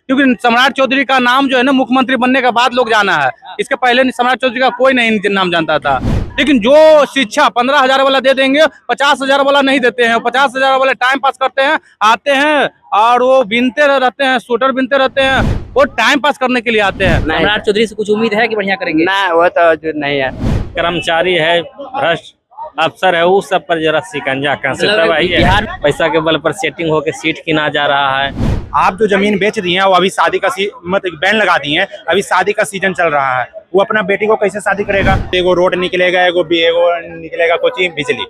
क्योंकि सम्राट चौधरी का नाम जो है ना मुख्यमंत्री बनने के बाद लोग जाना है। इसके पहले सम्राट चौधरी का कोई नहीं नाम जानता था। लेकिन जो शिक्षा 15,000 वाला दे देंगे, 50,000 वाला नहीं देते हैं। 50,000 वाले टाइम पास करते हैं, आते हैं और वो बिनते रहते हैं, स्वेटर बिनते रहते हैं, वो टाइम पास करने के लिए आते हैं। सम्राट चौधरी से कुछ उम्मीद है कि बढ़िया करेंगे? ना, वो तो नहीं है। कर्मचारी है, भ्रष्ट अफसर है, वो सब पर जरा शिकंजा कस बिहार पैसा के बल पर सेटिंग होकर सीट किना जा रहा है। आप जो जमीन बेच दी है वो अभी शादी का मतलब बैन लगा दी है, अभी शादी का सीजन चल रहा है। वो अपना बेटी को कैसे शादी करेगा? एगो रोड निकलेगा, एगो निकलेगा कोची बिजली,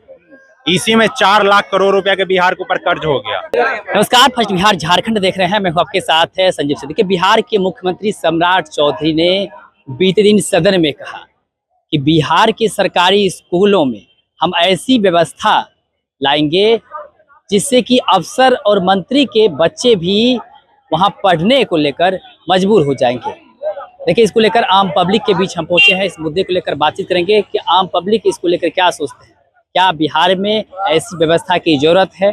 इसी में 4 लाख करोड़ रुपया के बिहार के ऊपर कर्ज हो गया। नमस्कार, फर्स्ट बिहार झारखंड देख रहे हैं। मैं हूं आपके साथ है संजीव सिद्धि। बिहार के मुख्यमंत्री सम्राट चौधरी ने बीते दिन सदन में कहा कि बिहार के सरकारी स्कूलों में हम ऐसी व्यवस्था लाएंगे जिससे कि अफसर और मंत्री के बच्चे भी वहां पढ़ने को लेकर मजबूर हो जाएंगे। देखिए, इसको लेकर आम पब्लिक के बीच हम पहुंचे हैं। इस मुद्दे को लेकर बातचीत करेंगे कि आम पब्लिक इसको लेकर क्या सोचते हैं। क्या बिहार में ऐसी व्यवस्था की जरूरत है?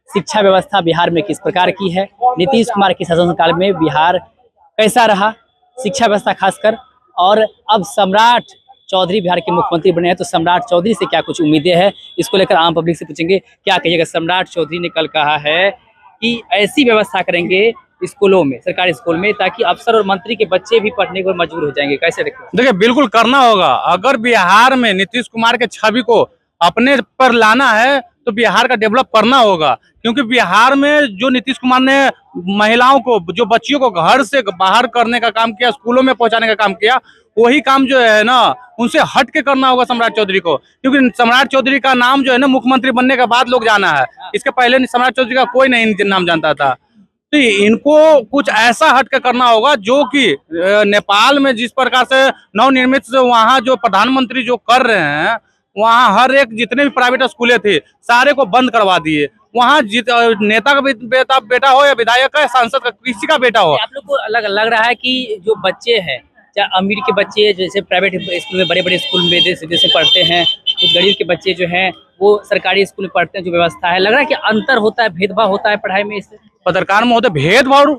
शिक्षा व्यवस्था बिहार में किस प्रकार की है? नीतीश कुमार के शासनकाल में बिहार कैसा रहा, शिक्षा व्यवस्था खासकर? और अब सम्राट चौधरी बिहार के मुख्यमंत्री बने हैं, तो सम्राट चौधरी से क्या कुछ उम्मीदें हैं, इसको लेकर आम पब्लिक से पूछेंगे। क्या कहिएगा? सम्राट चौधरी ने कल कहा है कि ऐसी व्यवस्था करेंगे स्कूलों में, सरकारी स्कूल में, ताकि अफसर और मंत्री के बच्चे भी पढ़ने को मजबूर हो जाएंगे। कैसे देखिए, बिल्कुल करना होगा। अगर बिहार में नीतीश कुमार के छवि को अपने पर लाना है तो बिहार का डेवलप करना होगा। क्योंकि बिहार में जो नीतीश कुमार ने महिलाओं को, जो बच्चियों को घर से बाहर करने का काम किया, स्कूलों में पहुंचाने का काम किया, वही काम जो है ना उनसे हट के करना होगा सम्राट चौधरी को। क्योंकि सम्राट चौधरी का नाम जो है ना मुख्यमंत्री बनने के बाद लोग जाना है। इसके पहले सम्राट चौधरी का कोई नहीं नाम जानता था। तो इनको कुछ ऐसा हट के करना होगा जो कि नेपाल में जिस प्रकार से नवनिर्मित वहाँ जो प्रधानमंत्री जो कर रहे हैं, वहाँ हर एक जितने भी प्राइवेट स्कूलें थे सारे को बंद करवा दिए। वहाँ नेता का बेटा हो या विधायक का, सांसद का, किसी का बेटा हो। आप लोग को लग रहा है कि जो बच्चे हैं, चाहे अमीर के बच्चे जैसे प्राइवेट स्कूल में, बड़े बड़े स्कूल में जैसे पढ़ते हैं, कुछ गरीब के बच्चे जो हैं वो सरकारी स्कूल में पढ़ते हैं, जो व्यवस्था है, लग रहा है कि अंतर होता है, भेदभाव होता है पढ़ाई में? इससे पत्रकार में होते भेदभाव,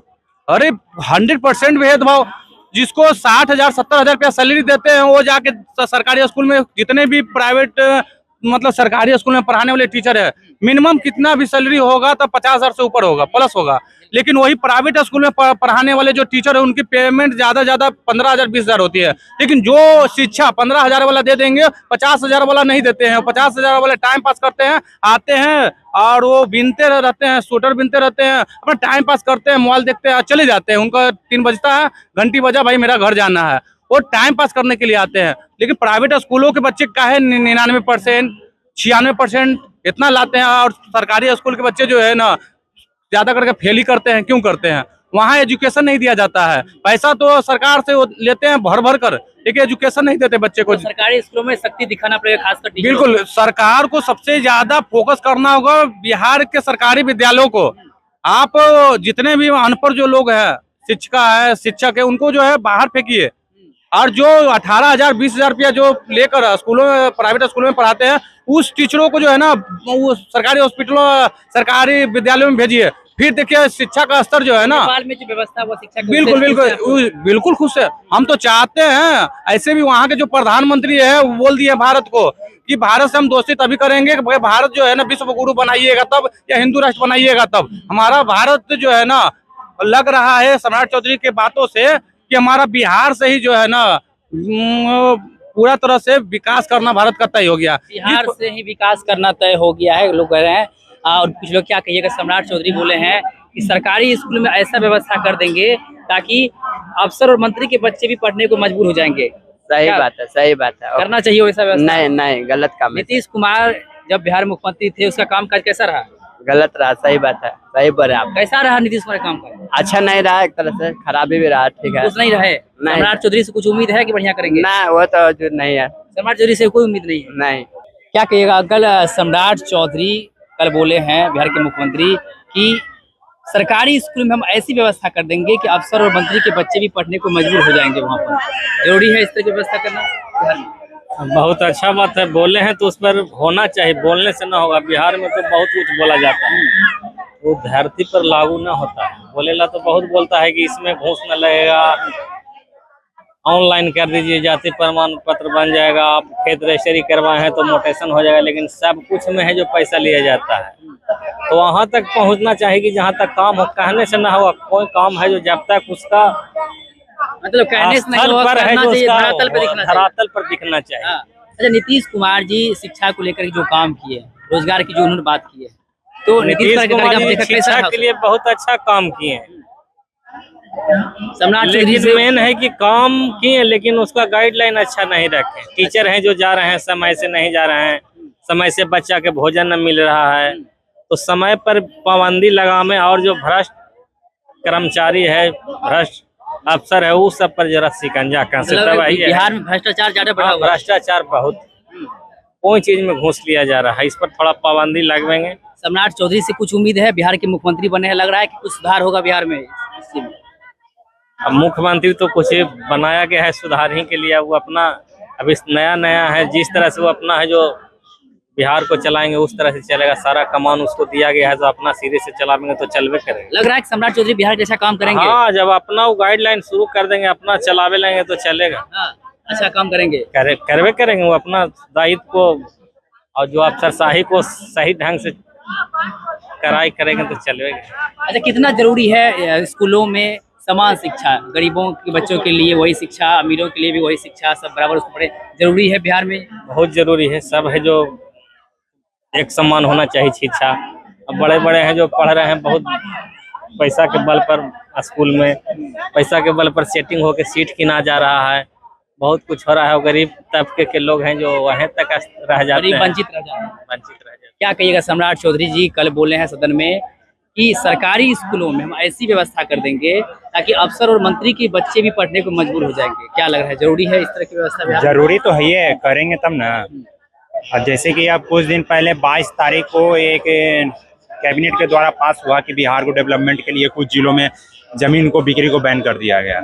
अरे 100% भेदभाव। जिसको 60,000 70,000 रुपया सैलरी देते हैं, वो जाके सरकारी स्कूल में, जितने भी प्राइवेट मतलब सरकारी स्कूल में पढ़ाने वाले टीचर है, मिनिमम कितना भी सैलरी होगा तो 50,000 से ऊपर होगा, प्लस होगा। लेकिन वही प्राइवेट स्कूल में पढ़ाने वाले जो टीचर है, उनकी पेमेंट ज्यादा 15,000 20,000 होती है। लेकिन जो शिक्षा 15,000 वाला दे देंगे, 50,000 वाला नहीं देते हैं। 50,000 वाले टाइम पास करते हैं, आते हैं और वो बिनते रहते हैं, स्वेटर बिनते रहते हैं, अपना टाइम पास करते हैं, मोबाइल देखते हैं, चले जाते हैं। उनका 3 बजता है, घंटी बजा, भाई मेरा घर जाना है, वो टाइम पास करने के लिए आते हैं। लेकिन प्राइवेट स्कूलों के बच्चे का है 99% 96% इतना लाते हैं, और सरकारी स्कूल के बच्चे जो है ना ज्यादा करके फेल ही करते हैं। क्यों करते हैं? वहाँ एजुकेशन नहीं दिया जाता है। पैसा तो सरकार से लेते हैं भर कर, लेकिन एजुकेशन नहीं देते बच्चे को। तो सरकारी स्कूलों में सख्ती दिखाना पड़ेगा, खासकर टीचरों को। बिल्कुल, सरकार को सबसे ज्यादा फोकस करना होगा बिहार के सरकारी विद्यालयों को। आप जितने भी अनपढ़ जो लोग हैं, शिक्षिका है, शिक्षक है, उनको जो है बाहर फेंकिए। और जो 18,000 20,000 रुपया जो लेकर स्कूलों में, प्राइवेट स्कूलों में पढ़ाते हैं, उस टीचरों को जो है ना वो सरकारी हॉस्पिटलों, सरकारी विद्यालयों में भेजिए। फिर देखिए शिक्षा का स्तर जो है ना, नेपाल में जो व्यवस्था वो शिक्षा बिल्कुल खुश है। हम तो चाहते हैं ऐसे भी वहाँ के जो प्रधानमंत्री है वो बोल दिए भारत को कि भारत से हम दोस्ती तभी करेंगे कि भारत जो है ना विश्व गुरु बनाइएगा तब, या हिंदू राष्ट्र बनाइएगा तब। हमारा भारत जो है ना, लग रहा है सम्राट चौधरी के बातों से कि हमारा बिहार से ही जो है ना पूरा तरह से विकास करना भारत का तय हो गया। बिहार से ही विकास करना तय हो गया है, लोग कह रहे हैं। और कुछ लोग क्या कहिएगा? सम्राट चौधरी बोले हैं कि सरकारी स्कूल में ऐसा व्यवस्था कर देंगे ताकि अफसर और मंत्री के बच्चे भी पढ़ने को मजबूर हो जाएंगे। सही बात है, सही बात है। करना चाहिए वैसा व्यवस्था? नहीं, गलत काम है। नीतीश कुमार जब बिहार मुख्यमंत्री थे, उसका कामकाज कैसा रहा? गलत रहा, सही बात है, सही बोले आप। कैसा रहा नीतीश कुमार काम काज? अच्छा नहीं रहा, एक तरह से खराबी भी रहा। ठीक है, कुछ नहीं रहे। सम्राट चौधरी से कुछ उम्मीद है कि बढ़िया करेंगे? ना, वो तो जो नहीं है। सम्राट चौधरी से कोई उम्मीद नहीं है? नहीं। क्या कहिएगा? कल सम्राट चौधरी कल बोले हैं, बिहार के मुख्यमंत्री, कि सरकारी स्कूल में हम ऐसी व्यवस्था कर देंगे कि अफसर और मंत्री के बच्चे भी पढ़ने को मजबूर हो जाएंगे। वहाँ पर जरूरी है इस तरह की व्यवस्था करना बिहार में? बहुत अच्छा बात है, बोले हैं तो उस पर होना चाहिए, बोलने से ना होगा। बिहार में तो बहुत कुछ बोला जाता है। वो धरती पर लागू ना होता है। बोलेला तो बहुत बोलता है कि इसमें घूस न लगेगा, ऑनलाइन कर दीजिए, जाति प्रमाण पत्र बन जाएगा, आप खेत रजिस्ट्री करवाए हैं तो मोटेशन हो जाएगा, लेकिन सब कुछ में है जो पैसा लिया जाता है। तो वहां तक पहुंचना चाहिए कि जहां तक काम हो, कहने से ना होगा। कोई काम है जो जब तक उसका मतलब कहने से नहीं स्थल होगा, पर है करना जो चाहिए, उसका धरातल पे दिखना चाहिए। धरातल पर दिखना चाहिए। हाँ। अच्छा, नीतीश कुमार जी शिक्षा को लेकर जो काम किए, रोजगार की जो उन्होंने बात की है, तो नीतीश कुमार जी देखा कैसा शिक्षा था के लिए बहुत अच्छा काम किए हैं, सम्राट चौधरी लेकिन से मेन है कि काम किए लेकिन उसका गाइडलाइन अच्छा नहीं रखे। टीचर हैं जो जा रहे हैं समय से नहीं जा रहे हैं, समय से बच्चा के भोजन न मिल रहा है, तो समय पर पाबंदी लगावे। और जो भ्रष्ट कर्मचारी है, भ्रष्ट अफसर है, उस सब पर जरा शिकंजा कस। मतलब बिहार में भ्रष्टाचार ज्यादा बढ़ा हुआ है। भ्रष्टाचार बहुत, कोई चीज में घूस लिया जा रहा है, इस पर थोड़ा पाबंदी लगवाएंगे। सम्राट चौधरी से कुछ उम्मीद है, बिहार के मुख्यमंत्री बने हैं, लग रहा है कि कुछ सुधार होगा बिहार में इस चीज में। अब मुख्यमंत्री तो कुछ बनाया गया है सुधार ही के लिए, वो अपना अभी नया है, जिस तरह से वो अपना है जो बिहार को चलाएंगे उस तरह से चलेगा। सारा कमान उसको दिया गया है, तो अपना सीधे से चलाएंगे तो चलवे करेंगे। लग रहा है कि सम्राट चौधरी बिहार जैसा काम करेंगे। हाँ, जब अपना वो गाइडलाइन शुरू कर देंगे, अपना चलावे लेंगे तो चलेगा। हाँ, अच्छा काम करेंगे। करवे करेंगे, वो अपना दायित्व को और जो अफसरशाही को सही ढंग से कराई करेंगे तो चलेगा। अच्छा, कितना जरूरी है स्कूलों में समान शिक्षा, गरीबों के बच्चों के लिए वही शिक्षा, अमीरों के लिए भी वही शिक्षा, सब बराबर उसको पढ़े, जरूरी है बिहार में? बहुत जरूरी है, सब है जो एक समान होना चाहिए शिक्षा। अब बड़े बड़े हैं जो पढ़ रहे हैं, बहुत पैसा के बल पर स्कूल में पैसा के बल पर सेटिंग होकर सीट किना जा रहा है, बहुत कुछ हो रहा है। और गरीब तबके के लोग हैं जो वहीं तक रह जाते हैं, वंचित रह जाते हैं। वंचित रह जाते हैं। क्या कहिएगा, सम्राट चौधरी जी कल बोले हैं सदन में कि सरकारी स्कूलों में हम ऐसी व्यवस्था कर देंगे ताकि अफसर और मंत्री के बच्चे भी पढ़ने को मजबूर हो जाएंगे। क्या लग रहा है, जरूरी है इस तरह की व्यवस्था बिहार में? जरूरी तो है, ये करेंगे तब ना। और जैसे कि अब कुछ दिन पहले 22 तारीख को एक कैबिनेट के द्वारा पास हुआ कि बिहार को डेवलपमेंट के लिए कुछ जिलों में जमीन को बिक्री को बैन कर दिया गया।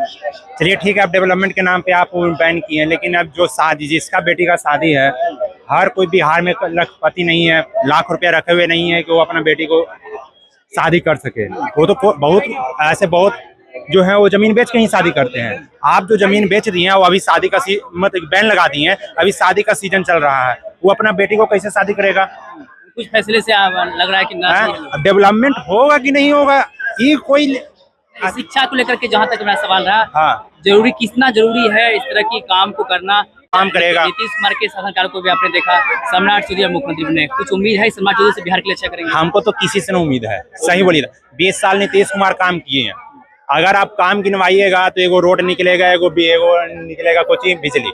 चलिए ठीक है, अब डेवलपमेंट के नाम पे आप बैन किए हैं, लेकिन अब जो शादी, जिसका बेटी का शादी है, हर कोई बिहार में लखपति नहीं है, लाख रुपया रखे हुए नहीं है कि वो अपना बेटी को शादी कर सके। वो तो बहुत ऐसे बहुत जो है वो जमीन बेच के ही शादी करते हैं। आप जो जमीन बेच दी है वो अभी शादी का मतलब बैन लगा दी है, अभी शादी का सीजन चल रहा है, वो अपना बेटी को कैसे शादी करेगा? कुछ फैसले से लग रहा है कि ना डेवलपमेंट होगा कि नहीं होगा, ये कोई शिक्षा को लेकर के जहाँ तक मेरा सवाल रहा, हाँ, जरूरी कितना जरूरी है इस तरह की काम को करना? काम करेगा। नीतीश कुमार के शासनकाल को भी आपने देखा, सम्राट चौधरी मुख्यमंत्री बने, कुछ उम्मीद है सम्राट चौधरी से बिहार के लिए अच्छा करेंगे? हमको तो किसी से न उम्मीद है, सही बोलिए। 20 साल नीतीश कुमार काम किए हैं, अगर आप काम गिनवाइएगा तो एगो रोड निकलेगा, एगो निकलेगा कोची बिजली,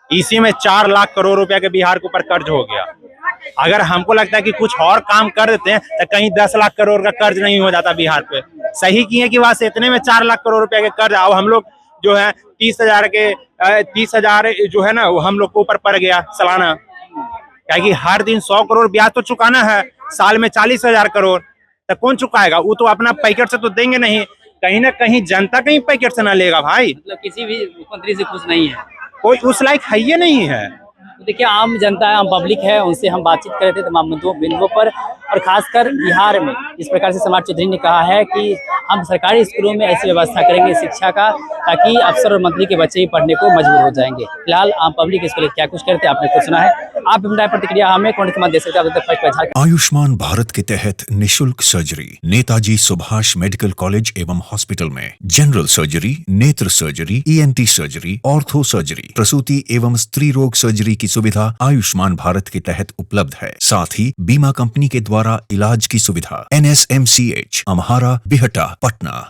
इसी में 4 लाख करोड़ रुपया के बिहार के ऊपर कर्ज हो गया। अगर हमको लगता है कि कुछ और काम कर देते हैं तो कहीं 10 लाख करोड़ का कर्ज नहीं हो जाता बिहार पे। सही किए कि वहां से इतने में 4 लाख करोड़ रुपया के कर्ज आओ, हम लोग जो है 30,000 जो है ना वो हम लोग को ऊपर पड़ गया सालाना, क्या कि हर दिन 100 करोड़ ब्याज तो चुकाना है, साल में 40,000 करोड़, तो कौन चुकाएगा? वो तो अपना पैकेट से तो देंगे नहीं, कहीं ना कहीं जनता कहीं पैकेट से ना लेगा भाई। मतलब किसी भी मुख्यमंत्री से खुश नहीं है, कोई उस लायक है ही नहीं है। तो देखिए, आम जनता है, आम पब्लिक है, उनसे हम बातचीत कर रहे थे तमाम बिंदुओं पर, और खासकर बिहार में इस प्रकार से सम्राट चौधरी ने कहा है कि हम सरकारी स्कूलों में ऐसी व्यवस्था करेंगे शिक्षा का ताकि अफसर और मंत्री के बच्चे भी पढ़ने को मजबूर हो जाएंगे। फिलहाल आम पब्लिक इसके लिए क्या कुछ करते हैं आपने कुछ सुना है, आप अपनी प्रतिक्रिया हमें कमेंट में दे सकते हैं। आयुष्मान भारत के तहत निशुल्क surgery Netaji Subhash medical college एवं हॉस्पिटल में जनरल सर्जरी, नेत्र surgery, ENT surgery, ortho surgery, प्रसूति एवं स्त्री रोग सर्जरी की सुविधा आयुष्मान भारत के तहत उपलब्ध है। साथ ही बीमा कंपनी के द्वारा इलाज की सुविधा। NSMCH, अम्हारा, बिहटा, पटना।